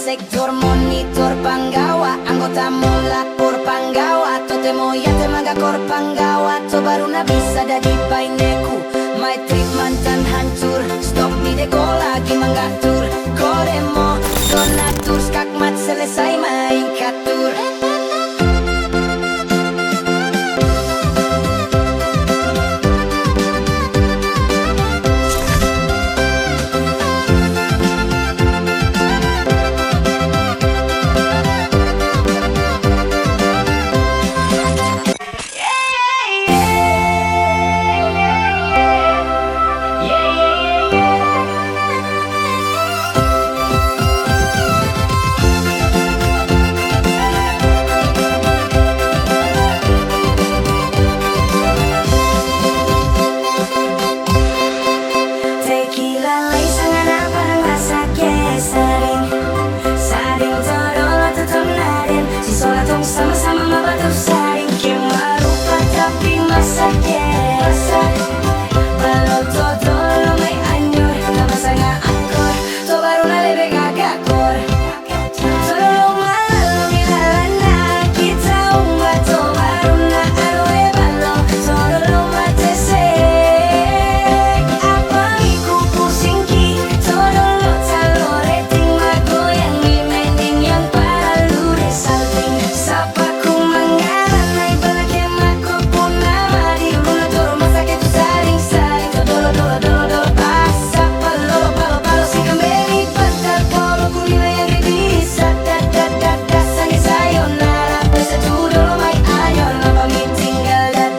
sektor monitor panggawa, anggota melapor panggawa, totemo ya temagakor panggawa, to baru na bisa dadi paineku. My trip mantan hancur, stop videoku lagi menggatur. Koremo, donatur, skakmat selesai main katur. Sama-sama membantu saling kemarupa tapi masa biasa. Kalau todo may anyor, nama sanga akor, to baru na lebih gagakor. Todo malo milalana, kita umbat, to baru na arwe balo, todo matesek. Apa iku pusingki, todo lo talo rating magoyang di mending yang palu resalting. Sapaku manggalan ay balake mako pun nama di rumah to rumah sakit tu saling-saling to dolo asa palo si kembali patar polo kulina yang bisa da sangi sayonara pesa tu dolo may ayon apa mi tinggal da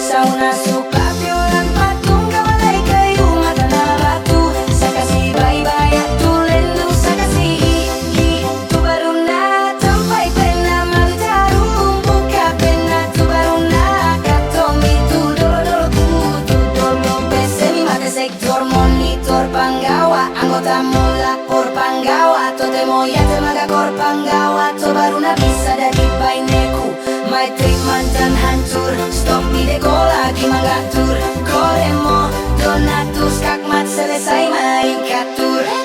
sauna suka violan patung kabalay kayu mata na batu sakasi bye-bye tu lendu sakasi tu baru na sampai pena malu jarum buka pena tu baru na katomi tu dolo pesemi mate sektor monitor panggawa, anggota melapor panggawa, totemo ya temagakor panggawa, to baru na bisa dadi paineku. My trip mantan hancur, stop videoku lagi menggatur. Koremo, donatur, skakmat selesai main katur.